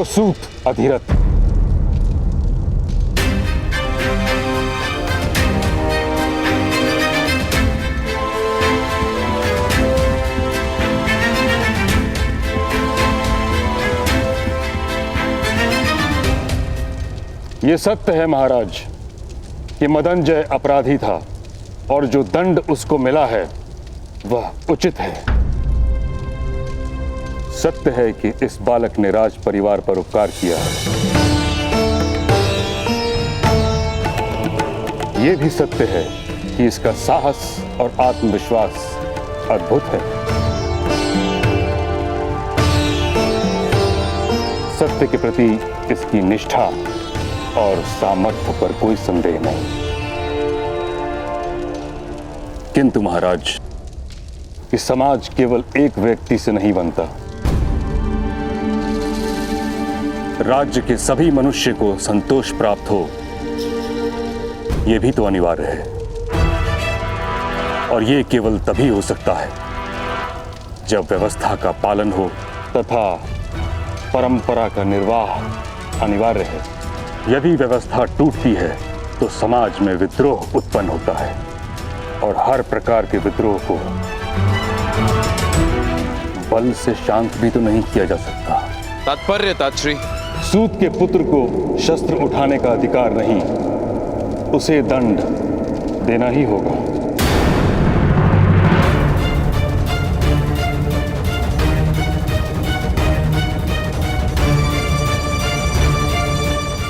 सूत अधिरथ। ये सत्य है महाराज कि मदनजय अपराधी था और जो दंड उसको मिला है वह उचित है। सत्य है कि इस बालक ने राज परिवार पर उपकार किया है। यह भी सत्य है कि इसका साहस और आत्मविश्वास अद्भुत है। सत्य के प्रति इसकी निष्ठा और सामर्थ्य पर कोई संदेह नहीं। किंतु महाराज, कि समाज केवल एक व्यक्ति से नहीं बनता। राज्य के सभी मनुष्य को संतोष प्राप्त हो, यह भी तो अनिवार्य है। और यह केवल तभी हो सकता है जब व्यवस्था का पालन हो तथा परंपरा का निर्वाह अनिवार्य है। यदि व्यवस्था टूटती है तो समाज में विद्रोह उत्पन्न होता है और हर प्रकार के विद्रोह को बल से शांत भी तो नहीं किया जा सकता। तात्पर्य तात्श्री? सूत के पुत्र को शस्त्र उठाने का अधिकार नहीं, उसे दंड देना ही होगा।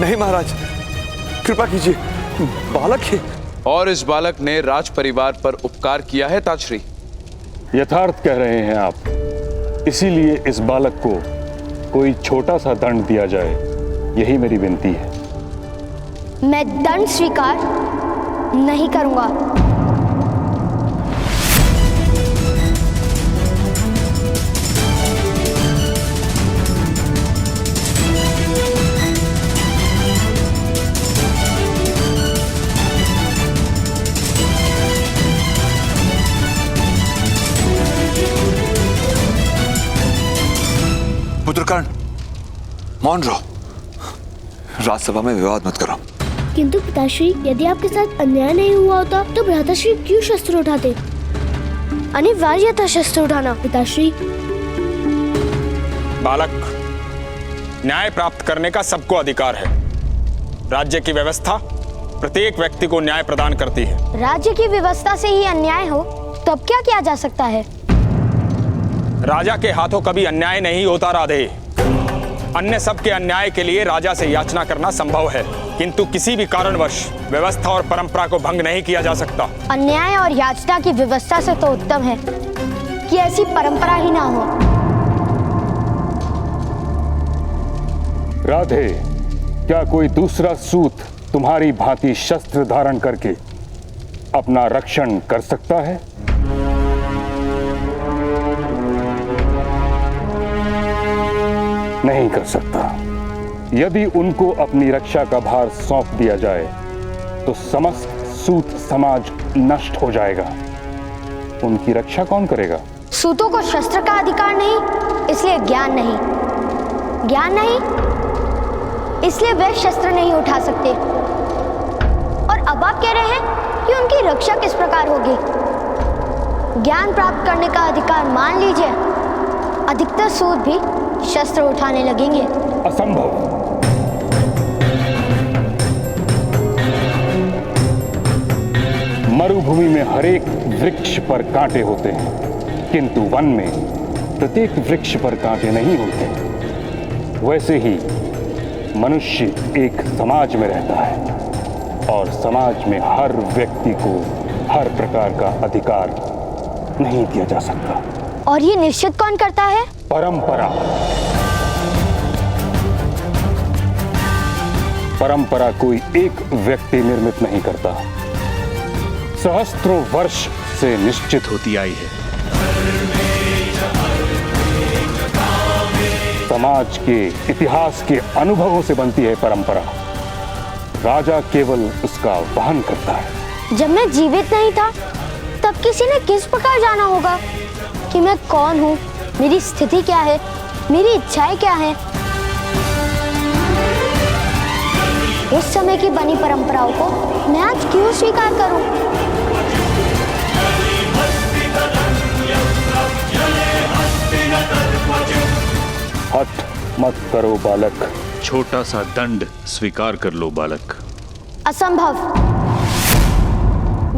नहीं महाराज, कृपा कीजिए, बालक है। और इस बालक ने राज परिवार पर उपकार किया है तात्श्री। यथार्थ कह रहे हैं आप, इसीलिए इस बालक को कोई छोटा सा दंड दिया जाए, यही मेरी विनती है। मैं दंड स्वीकार नहीं करूंगा। पुत्रकर्ण, मौन रहो, राजसभा में विवाद मत करो। किंतु पिताश्री, यदि आपके साथ अन्याय नहीं हुआ होता तो भ्राताश्री क्यों शस्त्र उठाते? अनिवार्य था शस्त्र उठाना पिताश्री। बालक, न्याय प्राप्त करने का सबको अधिकार है। राज्य की व्यवस्था प्रत्येक व्यक्ति को न्याय प्रदान करती है। राज्य की व्यवस्था से ही अन्याय हो तो अब क्या किया जा सकता है? राजा के हाथों कभी अन्याय नहीं होता राधे। अन्य सबके अन्याय के लिए राजा से याचना करना संभव है, किंतु किसी भी कारणवश व्यवस्था और परंपरा को भंग नहीं किया जा सकता। अन्याय और याचना की व्यवस्था से तो उत्तम है कि ऐसी परंपरा ही ना हो। राधे, क्या कोई दूसरा सूत तुम्हारी भांति शस्त्र धारण करके अपना रक्षण कर सकता है? नहीं कर सकता। यदि उनको अपनी रक्षा का भार सौंप दिया जाए तो समस्त सूत समाज नष्ट हो जाएगा। उनकी रक्षा कौन करेगा? सूतों को शस्त्र का अधिकार नहीं, इसलिए ज्ञान नहीं। ज्ञान नहीं, इसलिए वे शस्त्र नहीं उठा सकते। और अब आप कह रहे हैं कि उनकी रक्षा किस प्रकार होगी? ज्ञान प्राप्त करने का अधिकार मान लीजिए, अधिकतर सूत भी शस्त्र उठाने लगेंगे। असंभव। मरुभूमि में हरेक वृक्ष पर कांटे होते हैं, किंतु वन में प्रत्येक वृक्ष पर कांटे नहीं होते। वैसे ही मनुष्य एक समाज में रहता है और समाज में हर व्यक्ति को हर प्रकार का अधिकार नहीं दिया जा सकता। और ये निश्चित कौन करता है? परंपरा। परंपरा कोई एक व्यक्ति निर्मित नहीं करता, सहस्त्रों वर्ष से निश्चित होती आई है। समाज के इतिहास के अनुभवों से बनती है परंपरा। राजा केवल उसका वहन करता है। जब मैं जीवित नहीं था तब किसी ने किस प्रकार जाना होगा कि मैं कौन हूँ, मेरी स्थिति क्या है, मेरी इच्छाएं क्या है? उस समय की बनी परंपराओं को मैं आज क्यों स्वीकार करूं? हट मत करो बालक। छोटा सा दंड स्वीकार कर लो बालक। असंभव।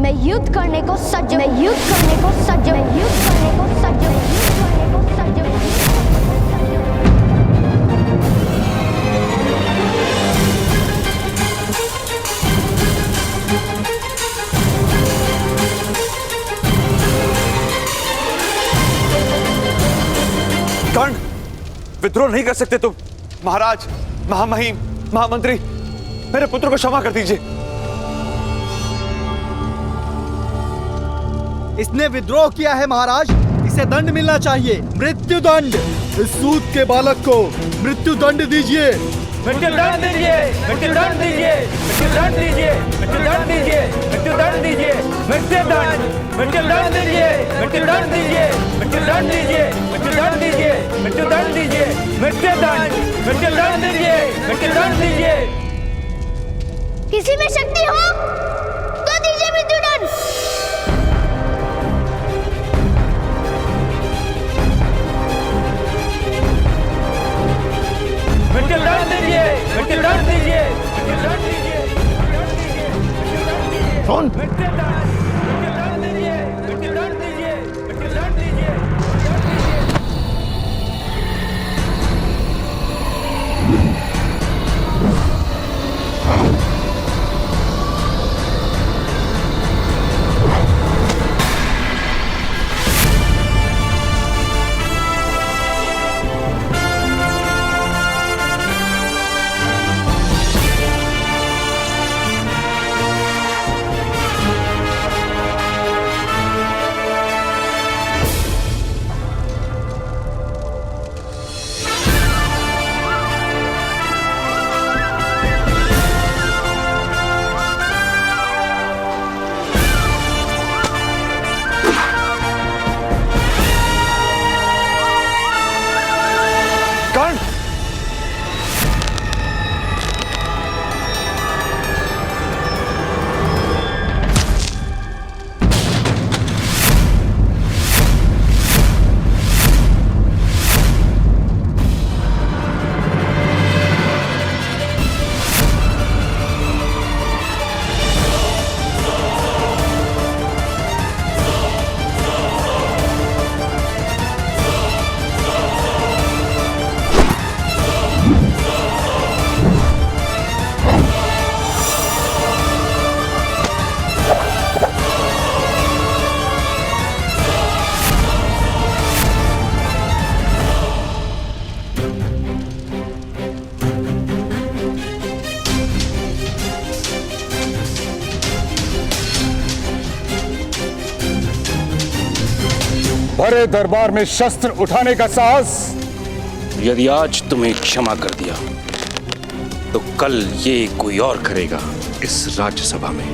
मैं युद्ध करने को सज्ज, मैं युद्ध करने को सज्ज, मैं युद्ध करने को सज्ज, मैं युद्ध करने को सज्ज। कर्ण, विद्रोह नहीं कर सकते तुम। महाराज, महामहिम, महामंत्री, मेरे पुत्र को क्षमा कर दीजिए। इसने विद्रोह किया है महाराज, इसे दंड मिलना चाहिए, मृत्यु दंड। इस सूत के बालक को मृत्यु दंड दीजिए। मृत्यु दंड दीजिए, मृत्यु दंड दीजिए, मृत्यु दंड दीजिए, मृत्यु दंड दीजिए, मृत्यु दंड दीजिए, मृत्यु दंड, मृत्यु दंड दीजिए, मृत्यु दंड दीजिए, मृत्यु दंड दीजिए, मृत्यु दंड दीजिए, मृत्यु दंड दीजिए, मृत्यु दंड, मृत्यु दंड दीजिए, मृत्यु दंड दीजिए। किसी में शक्ति हो तो दीजिए मृत्यु दंड। मृत्यु दंड दीजिए, मृत्यु दंड दीजिए, मृत्यु दंड दीजिए, कौन? मृत्यु दंड, मृत्यु दंड दीजिए, मृत्यु दंड दीजिए, मृत्यु दंड दीजिए। भरे दरबार में शस्त्र उठाने का साहस। यदि आज तुम्हें क्षमा कर दिया तो कल ये कोई और करेगा इस राज्यसभा में।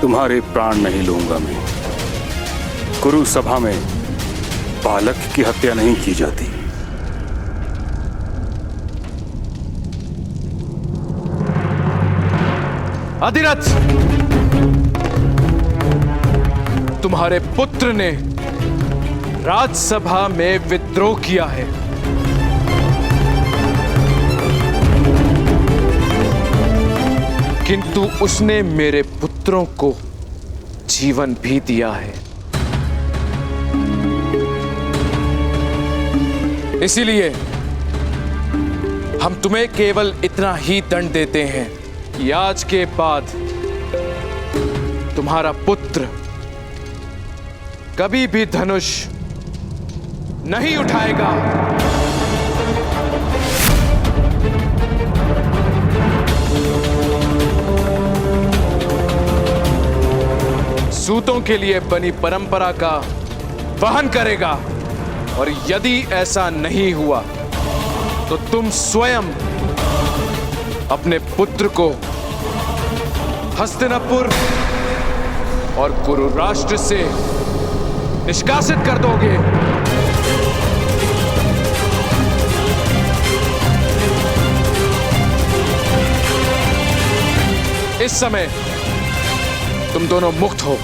तुम्हारे प्राण नहीं लूंगा मैं। कुरु सभा में बालक की हत्या नहीं की जाती। अधिरथ, तुम्हारे पुत्र ने राजसभा में विद्रोह किया है। किंतु उसने मेरे पुत्रों को जीवन भी दिया है। इसीलिए हम तुम्हें केवल इतना ही दंड देते हैं कि आज के बाद तुम्हारा पुत्र कभी भी धनुष नहीं उठाएगा। सूतों के लिए बनी परंपरा का वहन करेगा, और यदि ऐसा नहीं हुआ तो तुम स्वयं अपने पुत्र को हस्तिनापुर और कुरु राष्ट्र से निष्कासित कर दोगे। इस समय तुम दोनों मुक्त हो।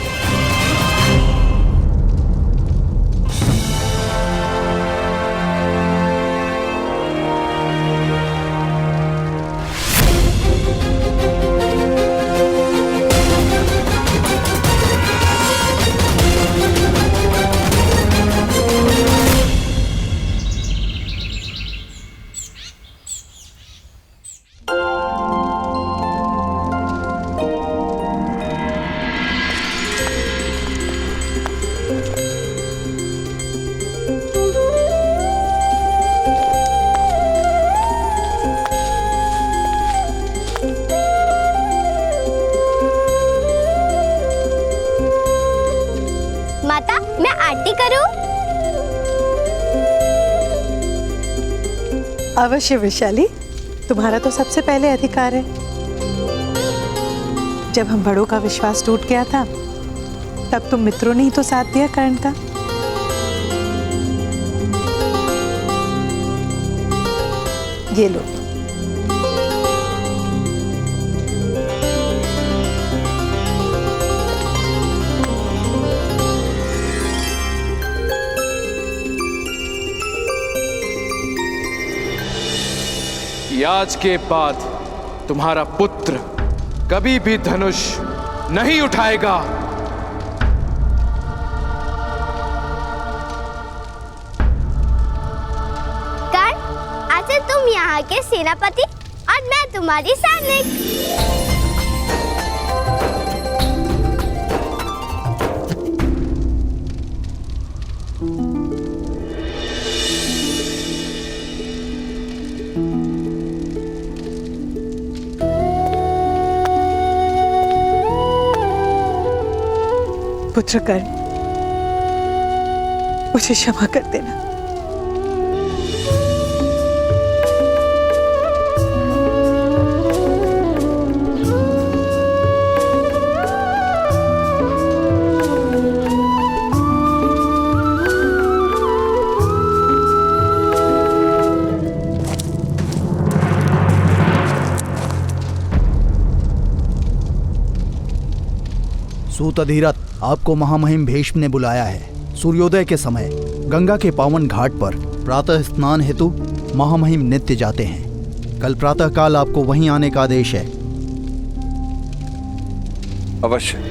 माता, मैं आरती करूं? अवश्य वैशाली, तुम्हारा तो सबसे पहले अधिकार है। जब हम बड़ों का विश्वास टूट गया था, तब तुम मित्रों ने ही तो साथ दिया कर्ण का। ये लो। कि आज के बाद तुम्हारा पुत्र कभी भी धनुष नहीं उठाएगा। कर्ण, आज से तुम यहाँ के सेनापति और मैं तुम्हारी सैनिक। पुत्र कर्ण, मुझे क्षमा कर देना। सूत अधिरथ, आपको महामहिम भीष्म ने बुलाया है। सूर्योदय के समय गंगा के पावन घाट पर प्रातः स्नान हेतु महामहिम नित्य जाते हैं। कल प्रातः काल आपको वहीं आने का आदेश है। अवश्य।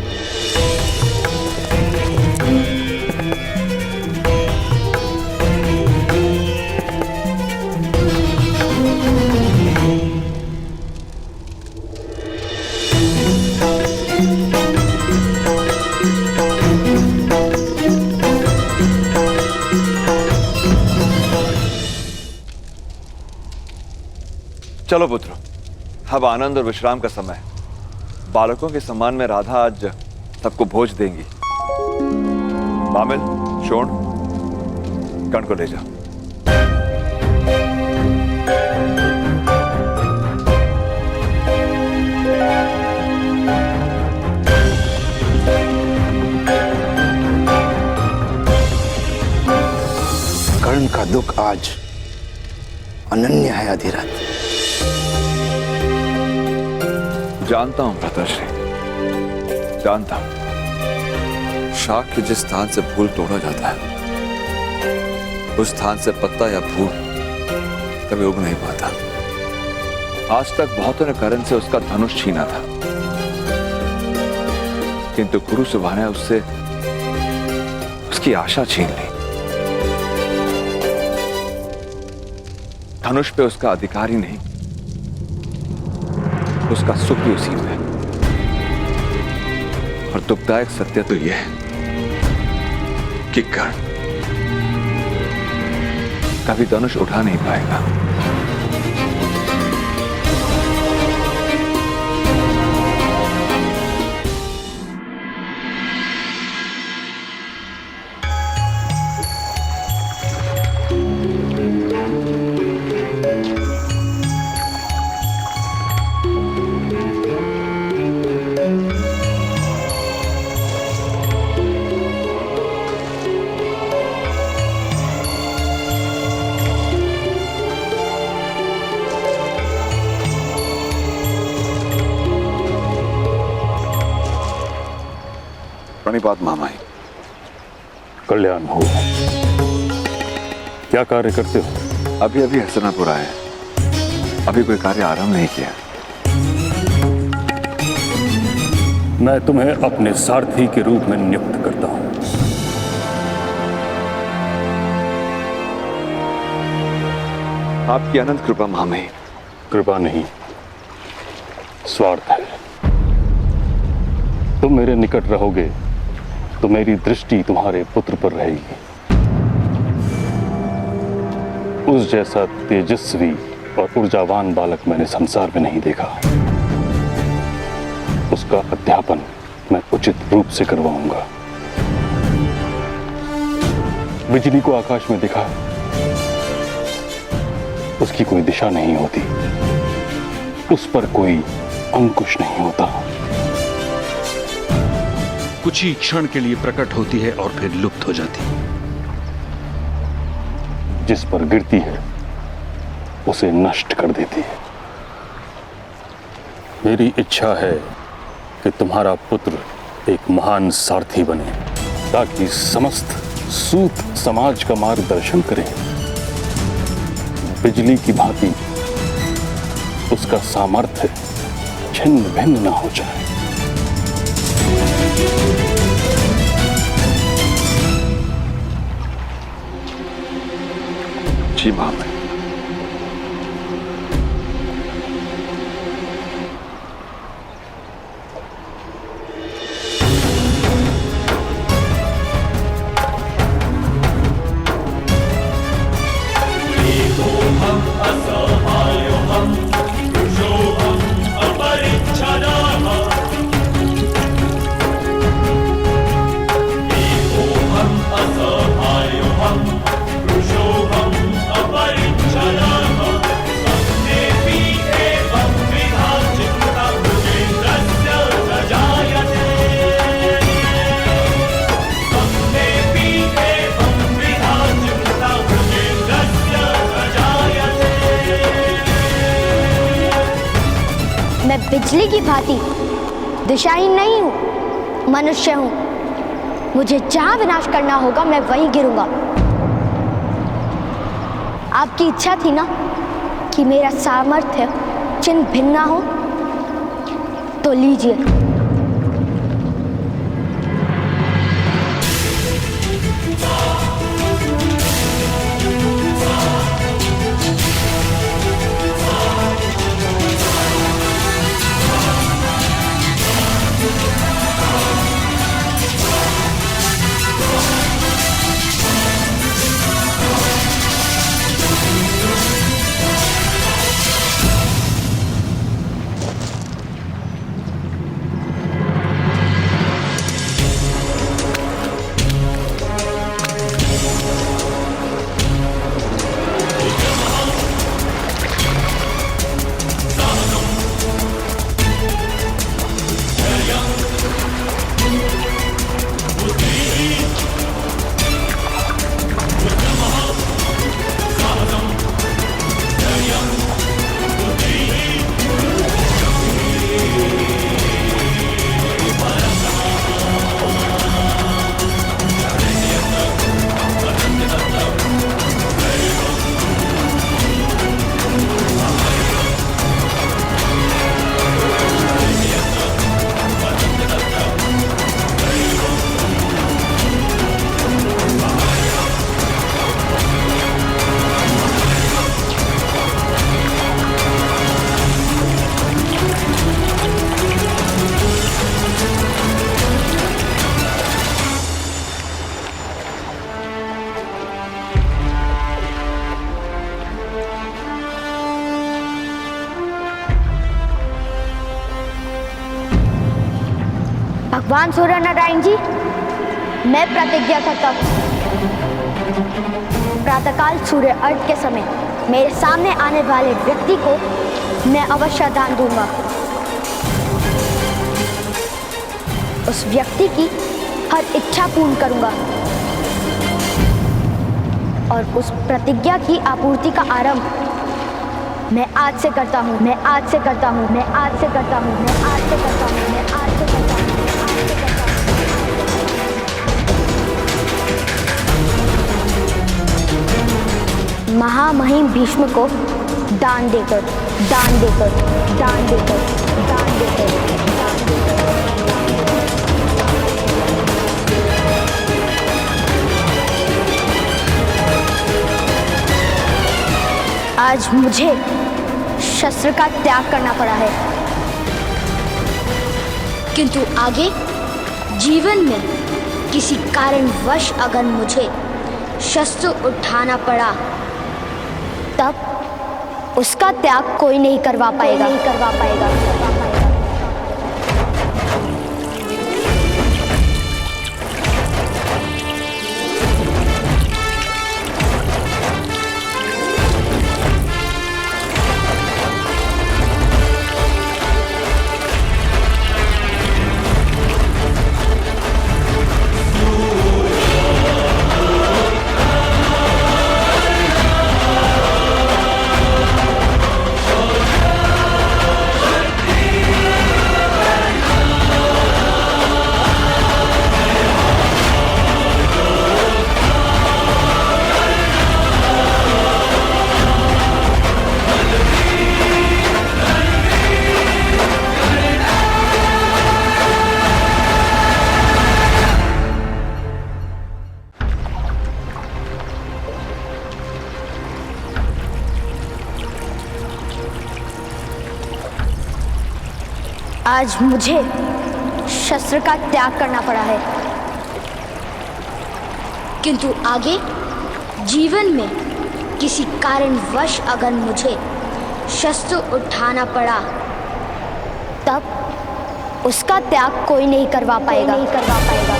चलो पुत्र, अब आनंद और विश्राम का समय। बालकों के सम्मान में राधा आज सबको भोज देंगी। बामिल, शोण, कर्ण को ले जाओ। कर्ण का दुख आज अनन्य है अधिरथ। जानता हूं भ्राताश्री, जानता हूं। शाख के जिस स्थान से फूल तोड़ा जाता है, उस स्थान से पत्ता या फूल कभी उग नहीं पाता। आज तक बहुतों ने कर्ण से उसका धनुष छीना था, किंतु गुरु सुबह ने उससे उसकी आशा छीन ली। धनुष पे उसका अधिकार ही नहीं, उसका सुख भी उसी में। और दुखदायक सत्य तो यह है कि कर्ण कभी धनुष उठा नहीं पाएगा। प्रणिपात मामाई। कल्याण हो। क्या कार्य करते हो? अभी अभी हसनापुर आए, अभी कोई कार्य आरंभ नहीं किया। मैं तुम्हें अपने सारथी के रूप में नियुक्त करता हूं। आपकी अनंत कृपा मामाई। कृपा नहीं, स्वार्थ है। तुम मेरे निकट रहोगे तो मेरी दृष्टि तुम्हारे पुत्र पर रहेगी। उस जैसा तेजस्वी और ऊर्जावान बालक मैंने संसार में नहीं देखा। उसका अध्यापन मैं उचित रूप से करवाऊंगा। बिजली को आकाश में देखा, उसकी कोई दिशा नहीं होती, उस पर कोई अंकुश नहीं होता। कुछ ही क्षण के लिए प्रकट होती है और फिर लुप्त हो जाती है। जिस पर गिरती है उसे नष्ट कर देती है। मेरी इच्छा है कि तुम्हारा पुत्र एक महान सारथी बने, ताकि समस्त सूत समाज का मार्गदर्शन करे। बिजली की भांति उसका सामर्थ्य छिन्न भिन्न न हो जाए। जी मामाई। मैं बिजली की भांति दिशाहीन नहीं हूं, मनुष्य हूं। मुझे जहां विनाश करना होगा मैं वहीं गिरूंगा। आपकी इच्छा थी ना कि मेरा सामर्थ्य चिन्ह भिन्न ना हो, तो लीजिए। भगवान सूर्य नारायण जी, मैं प्रतिज्ञा करता हूँ, प्रातःकाल सूर्य अर्घ के समय मेरे सामने आने वाले व्यक्ति को मैं अवश्य दान दूंगा। उस व्यक्ति की हर इच्छा पूर्ण करूंगा और उस प्रतिज्ञा की आपूर्ति का आरंभ मैं आज से करता हूं, मैं आज से करता हूं, मैं आज से करता हूं, मैं आज से करता हूं, मैं आज से करता हूं, मैं आज से करता हूं। महामहिम भीष्म को दान देकर, दान देकर, दान देकर, दान देकर, दान देकर। आज मुझे शस्त्र का त्याग करना पड़ा है, किंतु आगे जीवन में किसी कारणवश अगर मुझे शस्त्र उठाना पड़ा तब उसका त्याग कोई नहीं करवा पाएगा, नहीं करवा पाएगा। आज मुझे शस्त्र का त्याग करना पड़ा है, किंतु आगे जीवन में किसी कारणवश अगर मुझे शस्त्र उठाना पड़ा तब उसका त्याग कोई नहीं करवा पाएगा, नहीं करवा पाएगा।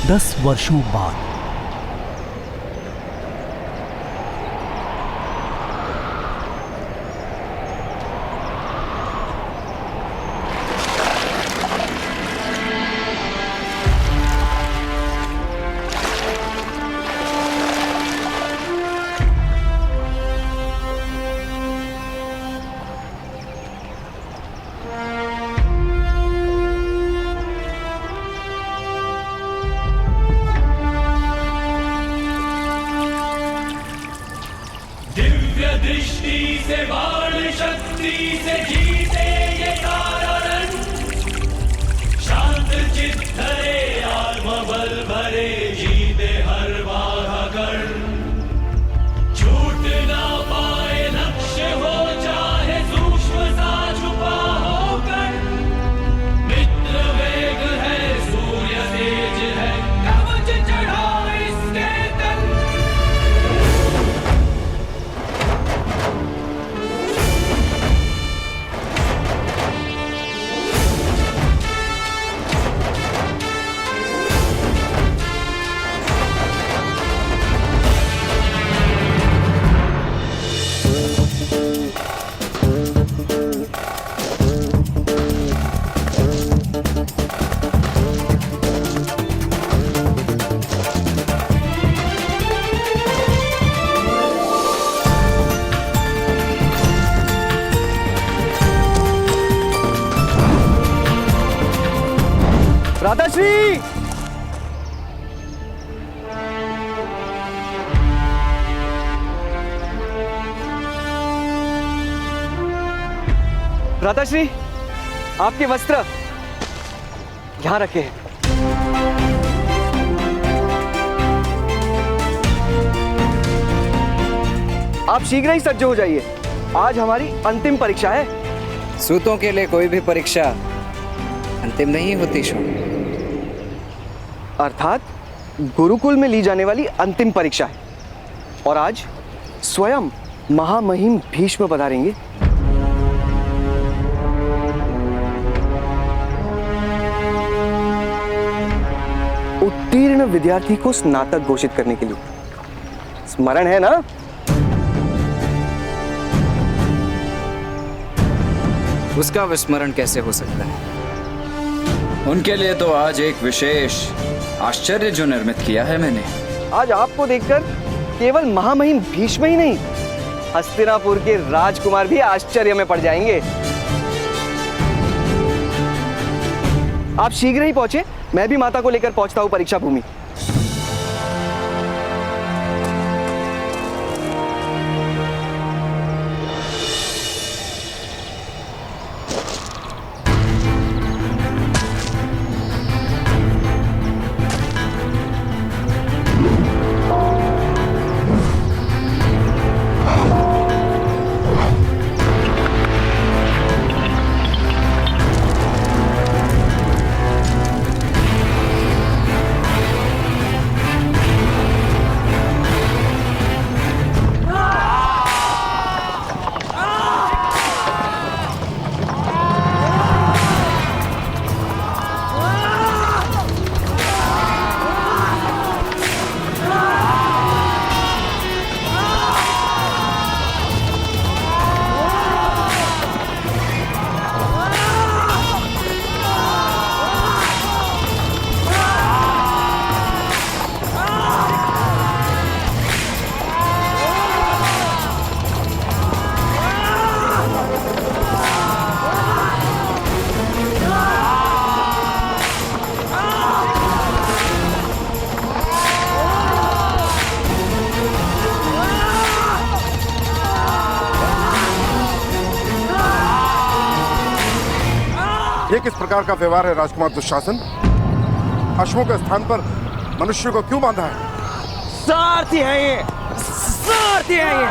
दस वर्षों बाद भ्राताश्री! भ्राताश्री, आपके वस्त्र यहां रखे हैं। आप शीघ्र ही सज्ज हो जाइए, आज हमारी अंतिम परीक्षा है। सूतों के लिए कोई भी परीक्षा अंतिम नहीं होती शो। अर्थात गुरुकुल में ली जाने वाली अंतिम परीक्षा है, और आज स्वयं महामहिम भीष्म पधारेंगे। उत्तीर्ण विद्यार्थी को स्नातक घोषित करने के लिए। स्मरण है ना? उसका विस्मरण कैसे हो सकता है? उनके लिए तो आज एक विशेष आश्चर्य जो निर्मित किया है मैंने। आज आपको देखकर केवल महामहिम भीष्म ही नहीं, हस्तिनापुर के राजकुमार भी आश्चर्य में पड़ जाएंगे। आप शीघ्र ही पहुंचे, मैं भी माता को लेकर पहुंचता हूं परीक्षा भूमि। ये किस प्रकार का व्यवहार है राजकुमार दुशासन? अश्वों के स्थान पर मनुष्य को क्यों बांधा है? सारथी है ये, सारथी है ये।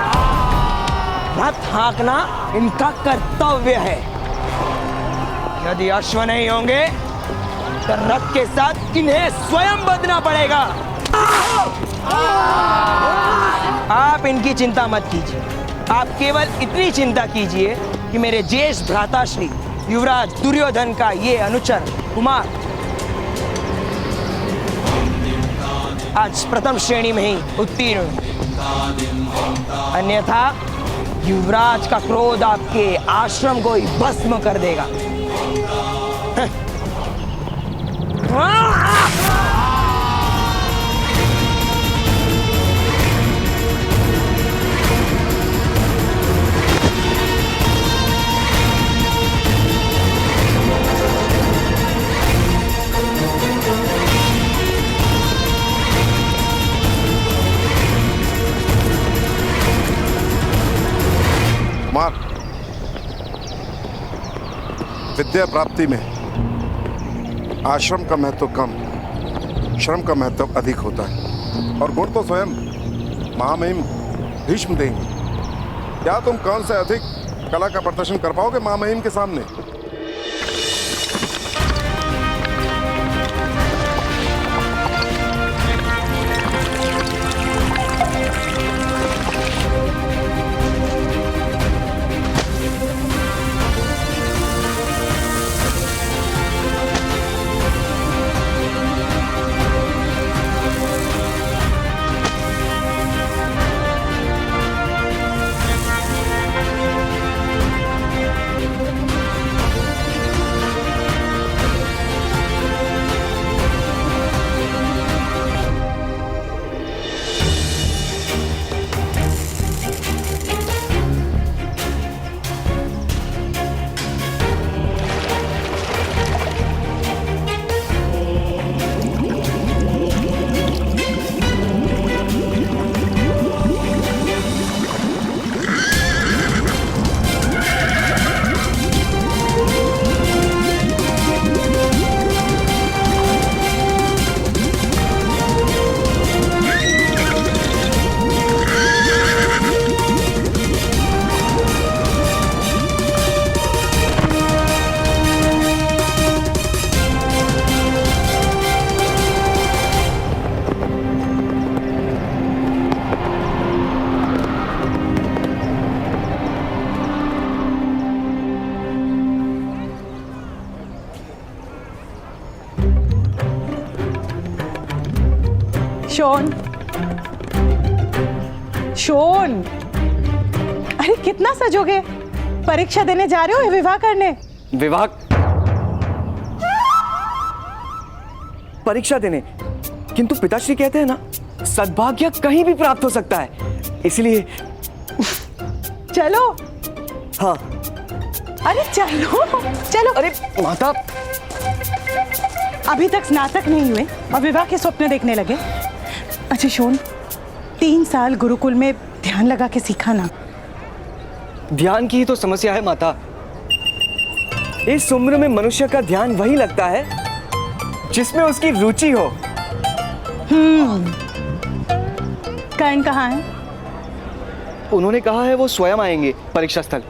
रथ हाँकना इनका कर्तव्य है। यदि अश्व नहीं होंगे तो रथ के साथ इन्हें स्वयं बंधना पड़ेगा। आप इनकी चिंता मत कीजिए, आप केवल इतनी चिंता कीजिए कि मेरे ज्येष्ठ भ्राताश्री युवराज दुर्योधन का ये अनुचर कुमार आज प्रथम श्रेणी में ही उत्तीर्ण, अन्यथा युवराज का क्रोध आपके आश्रम को ही भस्म कर देगा। कुमार, विद्या प्राप्ति में आश्रम का महत्व कम, श्रम का महत्व अधिक होता है, और गुण तो स्वयं महामहिम भीष्म देंगे। क्या तुम कौन से अधिक कला का प्रदर्शन कर पाओगे महामहिम के सामने? शोन, शोन, अरे कितना सजोगे? परीक्षा देने जा रहे हो या विवाह करने? विवाह? परीक्षा देने? किंतु पिताश्री कहते हैं ना, सद्भाग्य कहीं भी प्राप्त हो सकता है, इसलिए। चलो। हाँ। अरे चलो चलो। अरे माता, अभी तक स्नातक नहीं हुए और विवाह के स्वप्न देखने लगे। अच्छा शोन, 3 साल गुरुकुल में ध्यान लगा के सीखा ना। ध्यान की ही तो समस्या है माता। इस उम्र में मनुष्य का ध्यान वही लगता है जिसमें उसकी रुचि हो। कर्ण कहाँ है? उन्होंने कहा है वो स्वयं आएंगे परीक्षा स्थल।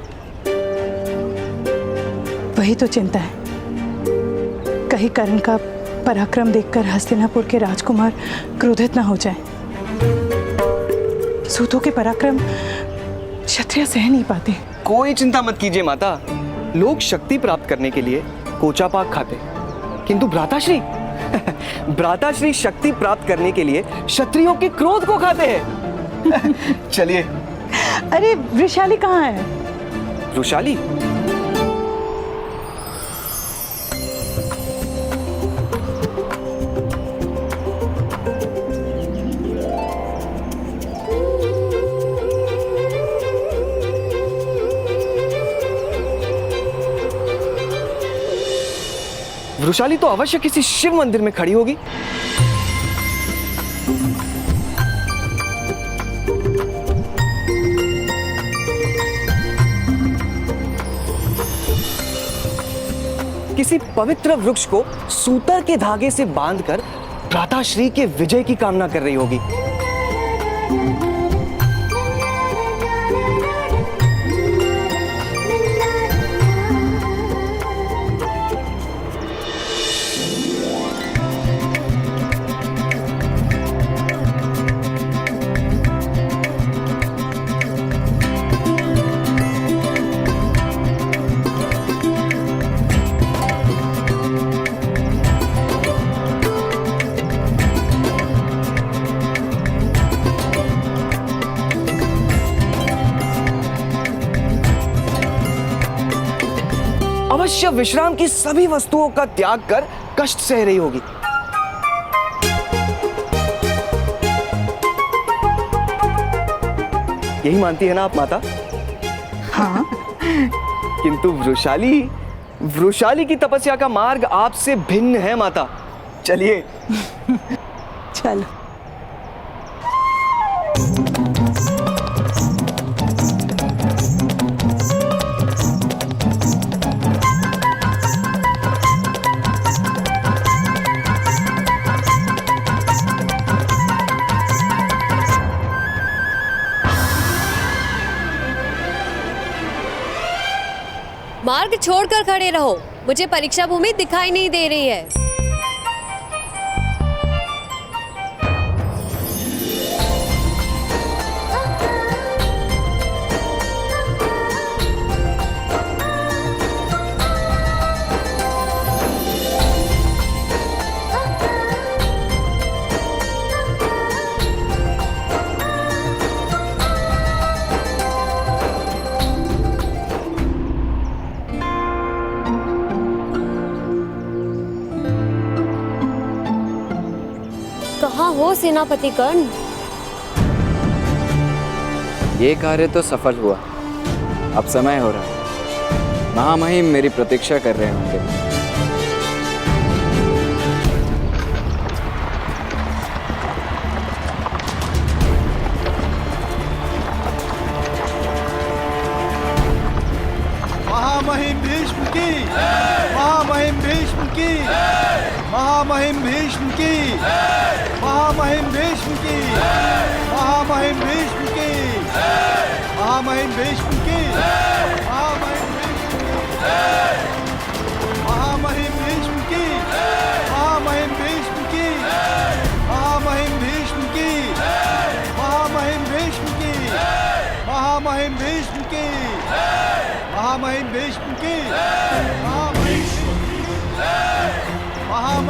वही तो चिंता है, कहीं कर्ण का पराक्रम देखकर हस्तिनापुर के राजकुमार क्रोधित ना हो जाए। सूतों के पराक्रम क्षत्रिय सह नहीं पाते। कोई चिंता मत कीजिए माता, लोग शक्ति प्राप्त करने के लिए कोचा पाक खाते, किंतु भ्राताश्री भ्राताश्री शक्ति प्राप्त करने के लिए क्षत्रियों के क्रोध को खाते हैं। चलिए। अरे वृषाली कहाँ है? वृषाली? वृषाली तो अवश्य किसी शिव मंदिर में खड़ी होगी। किसी पवित्र वृक्ष को सूतर के धागे से बांधकर भ्राताश्री के विजय की कामना कर रही होगी। अवश्य विश्राम की सभी वस्तुओं का त्याग कर कष्ट सह रही होगी। यही मानती है ना आप माता? हाँ। किंतु वृषाली की तपस्या का मार्ग आपसे भिन्न है माता। चलिए। चल। मार्ग छोड़कर खड़े रहो, मुझे परीक्षा भूमि दिखाई नहीं दे रही है। कहाँ हो सेनापति कर्ण? ये कार्य तो सफल हुआ, अब समय हो रहा है। महामहिम मेरी प्रतीक्षा कर रहे होंगे। महामहिम भीष्म की, महामहिम भीष्म की, महामहिम भीष्म की, महामहिम भीष्म की, महामहिम भीष्म की, महामहिम भीष्म की, महामहिम भीष्म की, महामहिम भीष्म की, महामहिम भीष्म की, महामहिम भीष्म की, महामहिम भीष्म की, महामहिम भीष्म की, महामहिम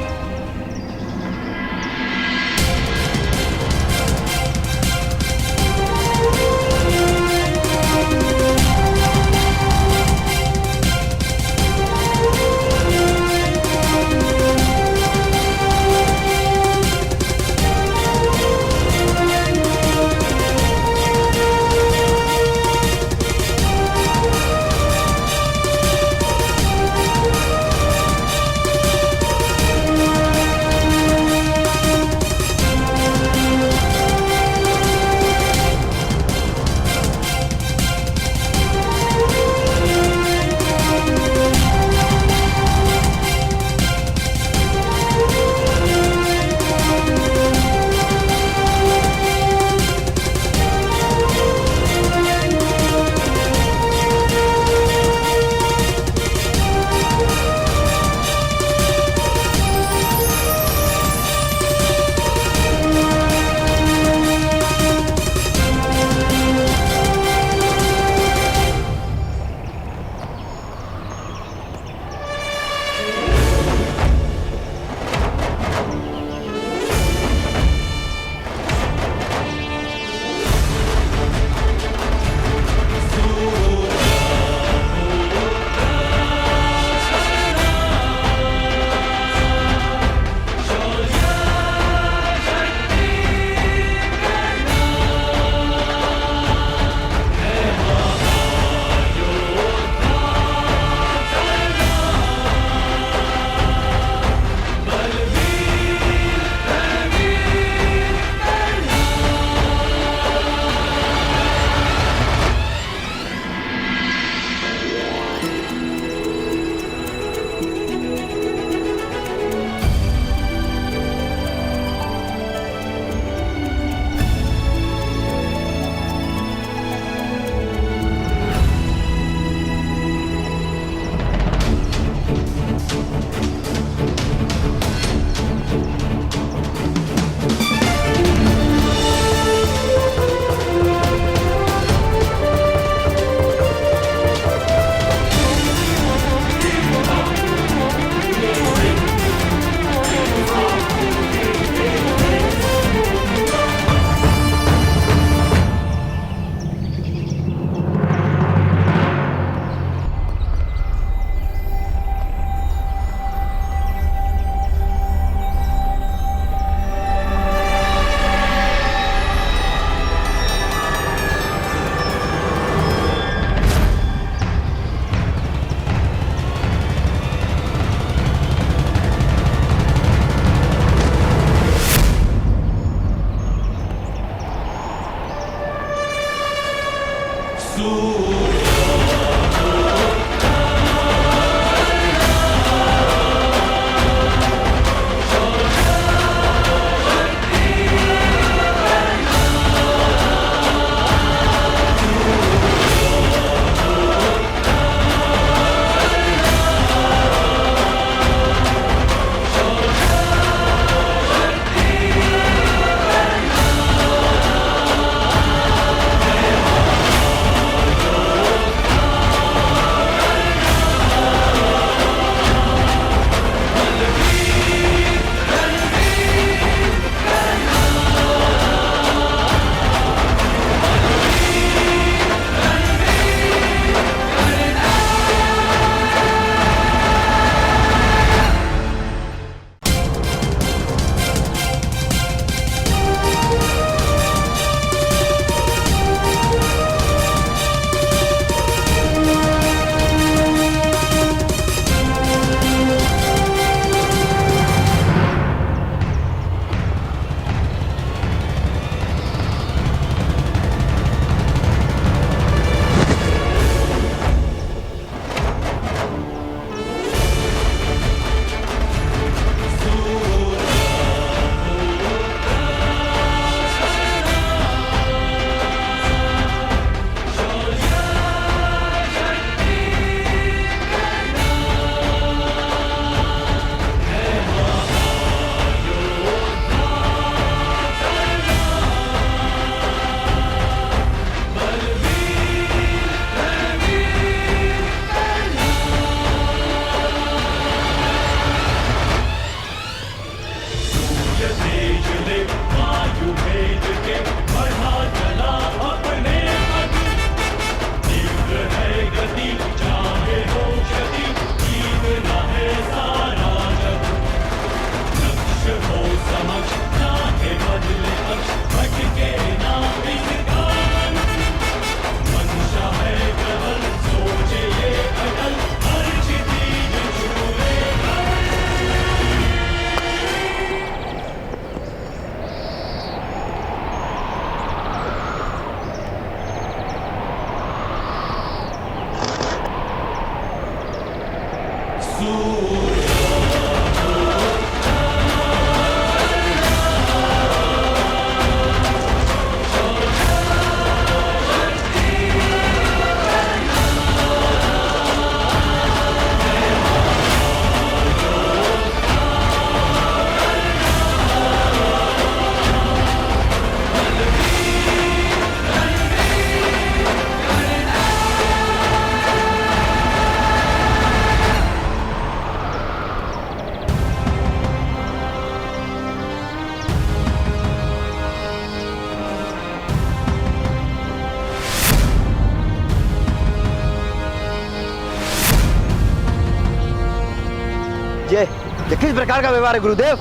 ये किस प्रकार का व्यवहार है गुरुदेव?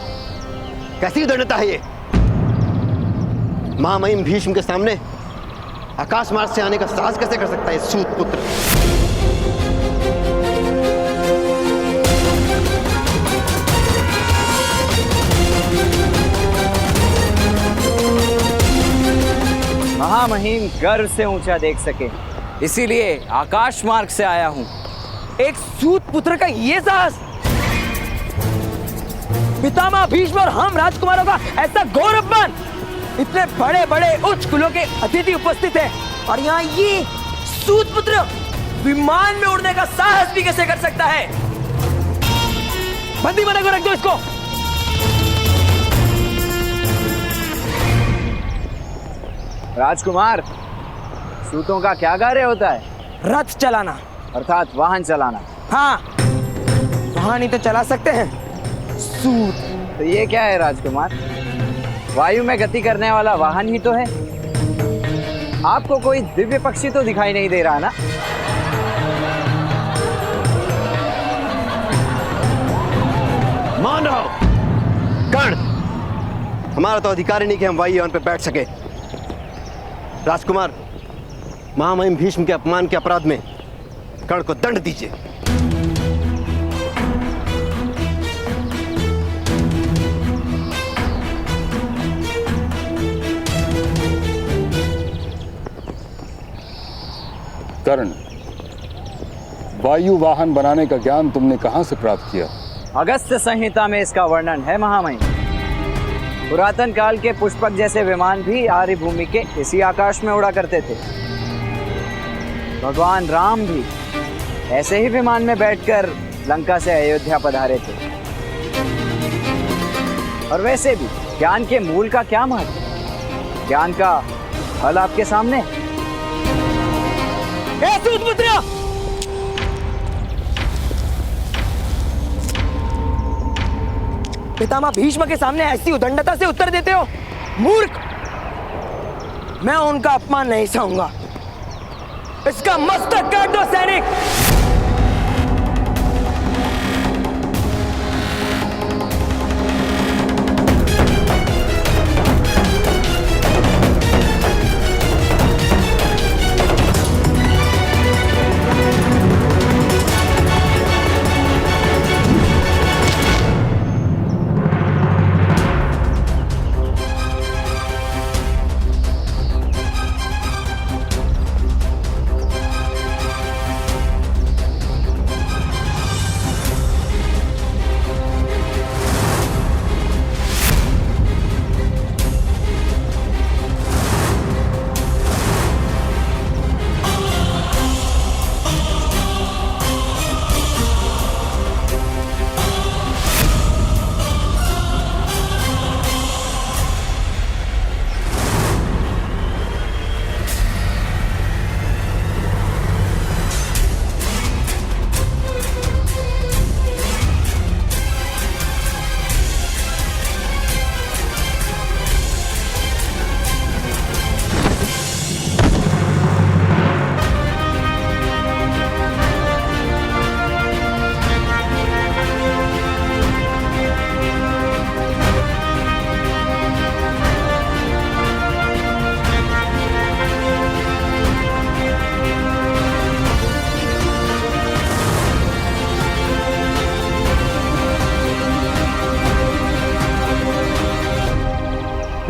कैसी दृढ़ता है ये? महामहिम भीष्म के सामने आकाश मार्ग से आने का साहस कैसे कर सकता है सूत पुत्र? महामहिम गर्व से ऊंचा देख सके, इसीलिए आकाश मार्ग से आया हूं। एक सूत पुत्र का ये साहस! पितामह भीष्म और हम राजकुमारों का ऐसा गौरवमान! इतने बड़े बड़े उच्च कुलों के अतिथि उपस्थित हैं और यहाँ ये सूत पुत्र विमान में उड़ने का साहस भी कैसे कर सकता है? बंदी बना कर रख दो इसको। राजकुमार, सूतों का क्या कार्य होता है? रथ चलाना, अर्थात वाहन चलाना। हाँ, वाहन ही तो चला सकते हैं सूत। तो ये क्या है राजकुमार? वायु में गति करने वाला वाहन ही तो है। आपको कोई दिव्य पक्षी तो दिखाई नहीं दे रहा ना? मान रहो कर्ण, हमारा तो अधिकार ही नहीं कि हम वायुयान पे बैठ सके। राजकुमार, महामहिम भीष्म के अपमान के अपराध में कर्ण को दंड दीजिए। कर्ण, वायु वाहन बनाने का ज्ञान तुमने कहां से प्राप्त किया? अगस्त्य संहिता में इसका वर्णन है महामहिम। पुरातन काल के पुष्पक जैसे विमान भी आर्य भूमि के इसी आकाश में उड़ा करते थे। भगवान राम भी ऐसे ही विमान में बैठकर लंका से अयोध्या पधारे थे। और वैसे भी ज्ञान के मूल का क्या महत्व? ज्ञान का फल आपके सामने। सूतपुत्र, पितामह भीष्म के सामने ऐसी उदंडता से उत्तर देते हो? मूर्ख! मैं उनका अपमान नहीं सहूंगा। इसका मस्तक काट दो सैनिक।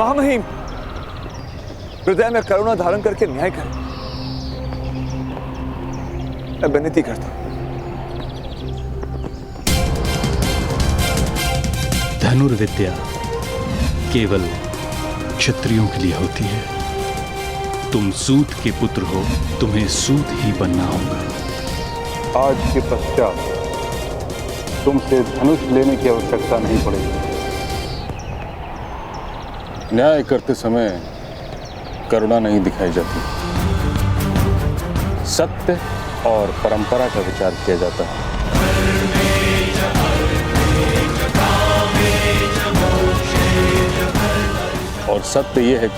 महामहिम, हृदय में करुणा धारण करके न्याय करें। मैं विनती करता हूं। धनुर्विद्या केवल क्षत्रियों के लिए होती है। तुम सूत के पुत्र हो, तुम्हें सूत ही बनना होगा। आज के पश्चात तुमसे धनुष लेने की आवश्यकता नहीं पड़ेगी। न्याय करते समय करुणा नहीं दिखाई जाती, सत्य और परंपरा का विचार किया जाता है। और सत्य यह है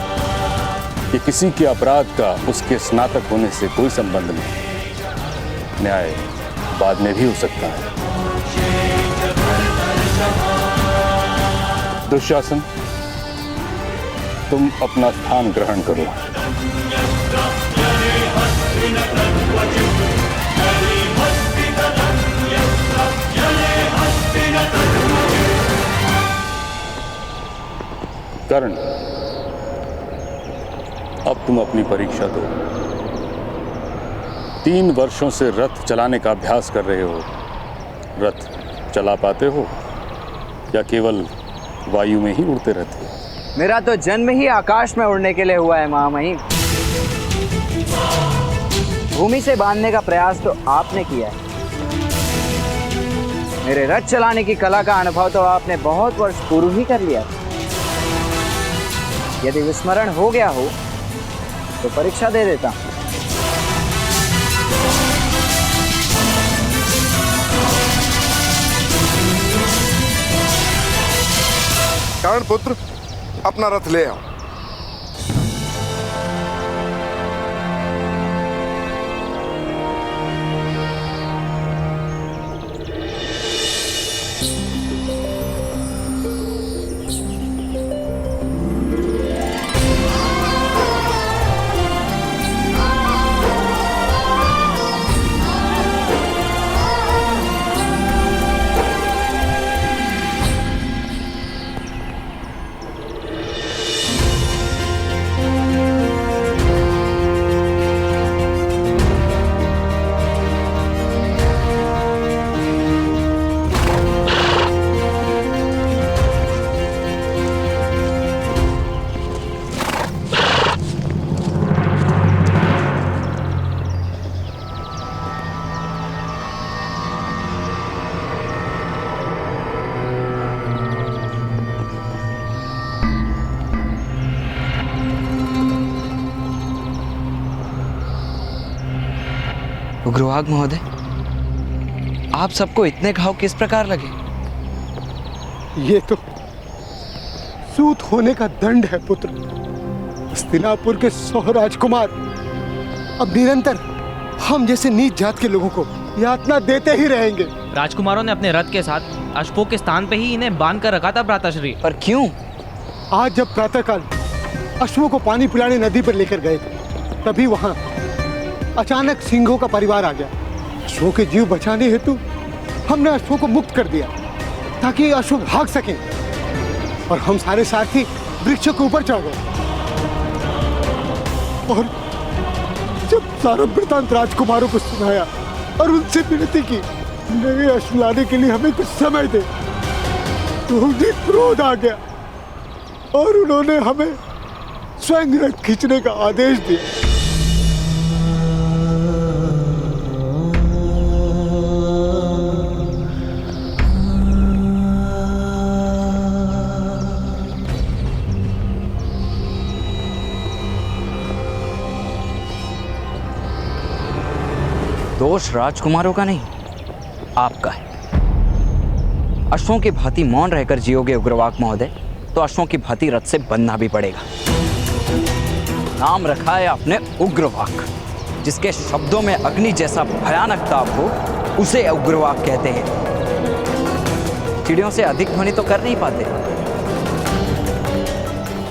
कि किसी के अपराध का उसके स्नातक होने से कोई संबंध नहीं। न्याय बाद में भी हो सकता है। दुशासन, तुम अपना स्थान ग्रहण करो। कर्ण, अब तुम अपनी परीक्षा दो। 3 वर्षों से रथ चलाने का अभ्यास कर रहे हो। रथ चला पाते हो या केवल वायु में ही उड़ते रहते हो? मेरा तो जन्म ही आकाश में उड़ने के लिए हुआ है महामहिम। भूमि से बांधने का प्रयास तो आपने किया है। मेरे रथ चलाने की कला का अनुभव तो आपने बहुत वर्ष पूर्व ही कर लिया। यदि विस्मरण हो गया हो तो परीक्षा दे देता हूं। कर्ण पुत्र, अपना रथ ले आओ। उग्रवाग महोदय, आप सबको इतने घाव किस प्रकार लगे? ये तो सूत होने का दंड है पुत्र। हस्तिनापुर के 100 राजकुमार अब निरंतर हम जैसे नीच जात के लोगों को यातना देते ही रहेंगे। राजकुमारों ने अपने रथ के साथ अश्वों के स्थान पे ही इन्हें बांध कर रखा था भ्राताश्री। पर क्यों? आज जब प्रातःकाल अश्वों को पानी पिलाने नदी पर लेकर गए थे, तभी वहां अचानक सिंहों का परिवार आ गया। अश्वों के जीव बचाने हेतु हमने अश्वों को मुक्त कर दिया ताकि अश्व भाग सकें, और हम सारे सारथी वृक्षों के ऊपर चढ़ गए। और जब सारा वृतांत राजकुमारों को सुनाया और उनसे विनती की नए अश्व लाने के लिए हमें कुछ समय दे, तो उन्हें क्रोध आ गया और उन्होंने हमें स्वयं रथ खींचने का आदेश दिया। दोष राजकुमारों का नहीं, आपका है। अश्वों की भांति मौन रहकर जियोगे उग्रवाग महोदय, तो अश्वों की भांति रथ से बनना भी पड़ेगा। नाम रखा है आपने उग्रवाग, जिसके शब्दों में अग्नि जैसा भयानक ताप हो, उसे उग्रवाग कहते हैं। चिड़ियों से अधिक ध्वनि तो कर नहीं पाते।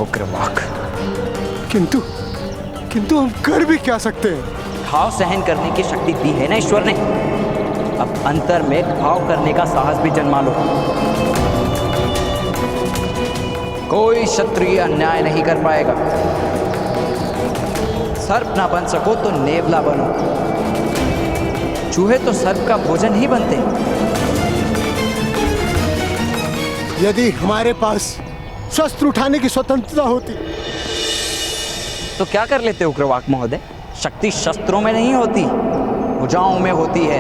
उग्रवाग। किंतु हम कर भी क्या सकते हैं? घाव सहन करने की शक्ति दी है ना ईश्वर ने। अब अंतर में घाव करने का साहस भी जन्मा लो। कोई क्षत्रिय अन्याय नहीं कर पाएगा। सर्प ना बन सको तो नेवला बनो। चूहे तो सर्प का भोजन ही बनते। यदि हमारे पास शस्त्र उठाने की स्वतंत्रता होती तो क्या कर लेते उग्रवाग महोदय? शक्ति शस्त्रों में नहीं होती, भुजाओं में होती है।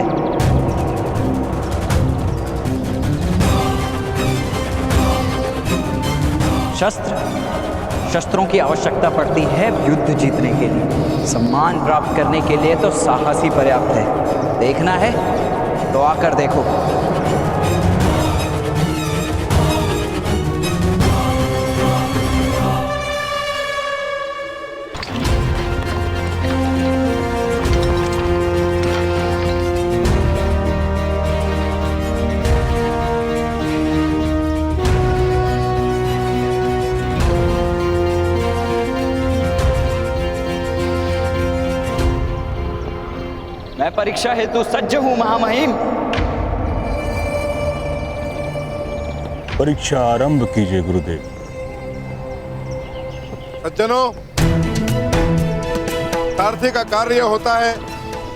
शस्त्रों की आवश्यकता पड़ती है युद्ध जीतने के लिए। सम्मान प्राप्त करने के लिए तो साहस ही पर्याप्त है। देखना है तो आकर देखो। मैं परीक्षा हेतु सज्ज हूं महामहिम। परीक्षा आरंभ कीजिए गुरुदेव। सज्जनों, सारथी का कार्य होता है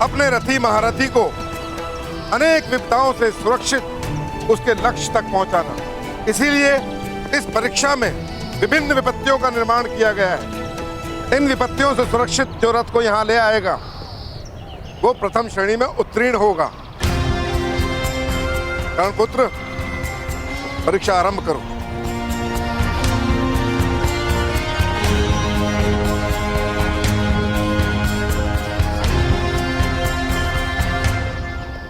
अपने रथी महारथी को अनेक विपदाओं से सुरक्षित उसके लक्ष्य तक पहुंचाना। इसीलिए इस परीक्षा में विभिन्न विपत्तियों का निर्माण किया गया है। इन विपत्तियों से सुरक्षित जो रथ को यहाँ ले आएगा वो प्रथम श्रेणी में उत्तीर्ण होगा। कर्णपुत्र, परीक्षा आरंभ करो।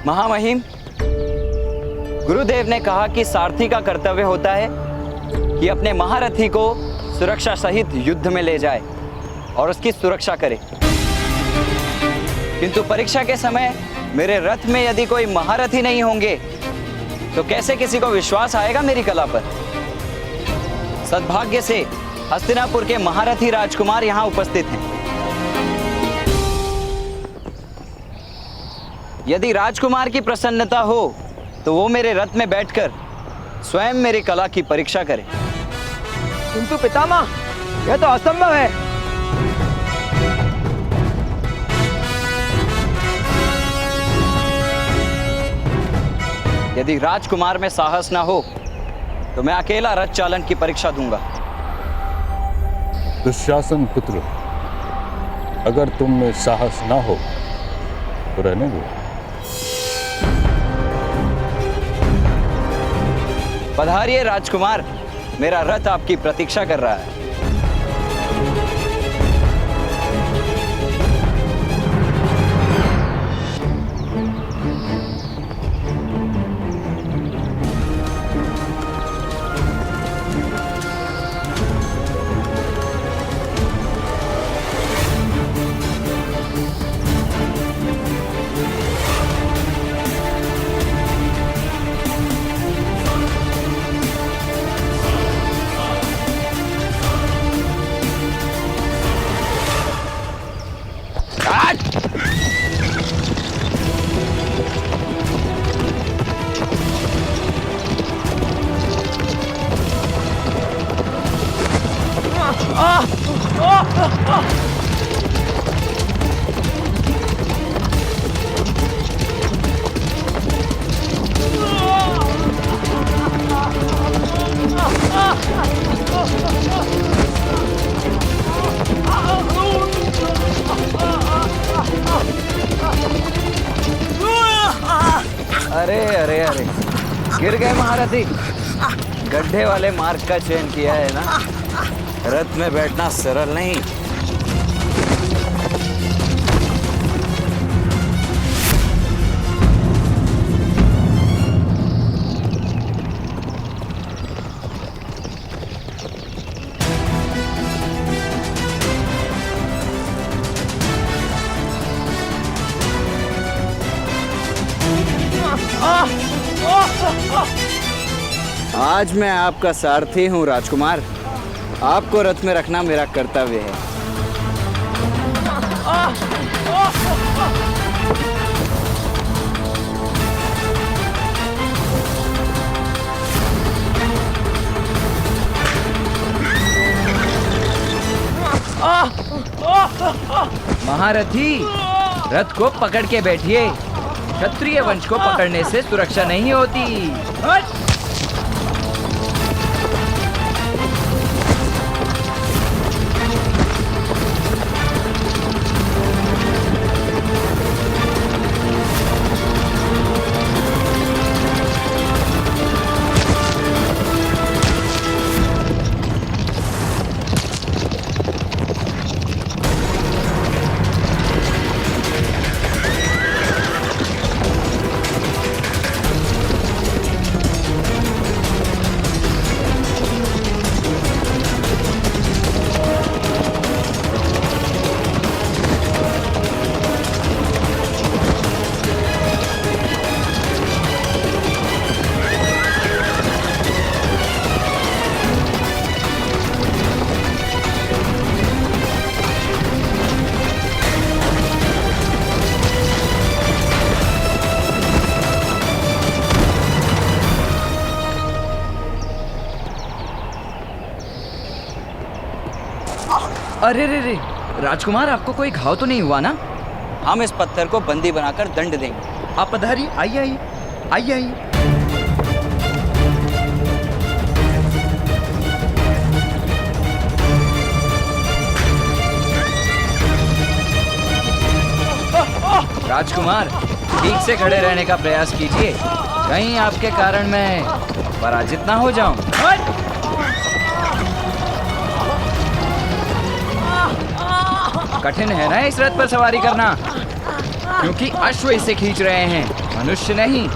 महामहिम, गुरुदेव ने कहा कि सारथी का कर्तव्य होता है कि अपने महारथी को सुरक्षा सहित युद्ध में ले जाए और उसकी सुरक्षा करे। किंतु परीक्षा के समय मेरे रथ में यदि कोई महारथी नहीं होंगे तो कैसे किसी को विश्वास आएगा मेरी कला पर? सद्भाग्य से हस्तिनापुर के महारथी राजकुमार यहाँ उपस्थित हैं। यदि राजकुमार की प्रसन्नता हो तो वो मेरे रथ में बैठकर स्वयं मेरी कला की परीक्षा करें। किंतु पितामह, यह तो असंभव है। यदि राजकुमार में साहस ना हो तो मैं अकेला रथ चालन की परीक्षा दूंगा। दुशासन पुत्र, अगर तुम में साहस ना हो तो रहने दो। पधारिए राजकुमार, मेरा रथ आपकी प्रतीक्षा कर रहा है। अरे अरे अरे, गिर गए महारथी। गड्ढे वाले मार्ग का चयन किया है ना। रथ में बैठना सरल नहीं। आज मैं आपका सारथी हूँ राजकुमार। आपको रथ में रखना मेरा कर्तव्य है। महारथी, रथ को पकड़ के बैठिए। क्षत्रिय वंश को पकड़ने से सुरक्षा नहीं होती। अरे रे रे, राजकुमार, आपको कोई घाव तो नहीं हुआ ना? हम इस पत्थर को बंदी बनाकर दंड देंगे। आप पधारिए, आइए आइए आइए आइए। राजकुमार, ठीक से खड़े रहने का प्रयास कीजिए, कहीं आपके कारण मैं पराजित ना हो जाऊं। कठिन है ना इस रथ पर सवारी करना, क्योंकि अश्व इसे खींच रहे हैं, मनुष्य नहीं।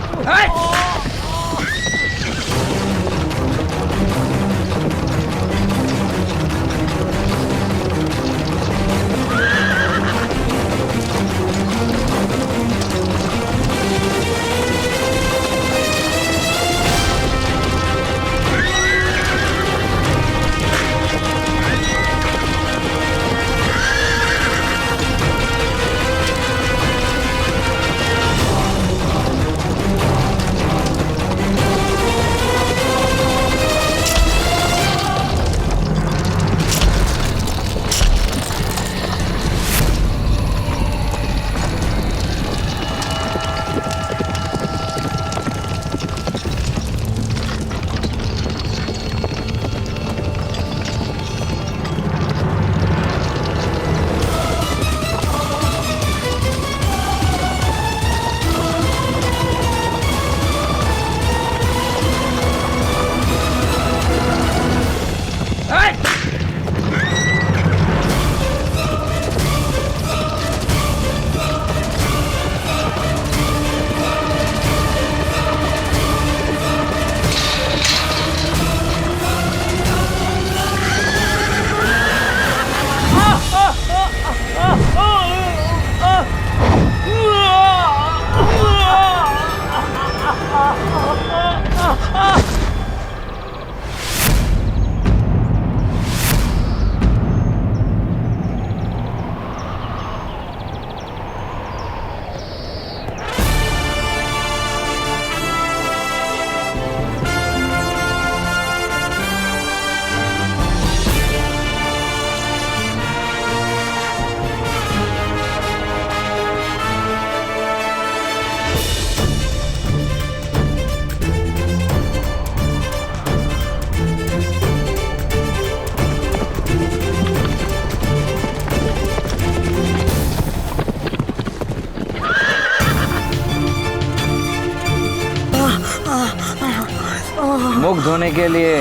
मुंह धोने के लिए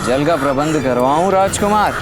जल का प्रबंध करवाऊं राजकुमार?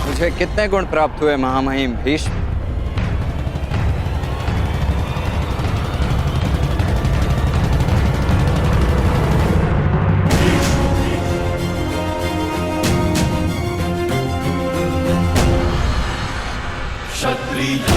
मुझे कितने गुण प्राप्त हुए महामहिम भीष्म? क्षत्रिय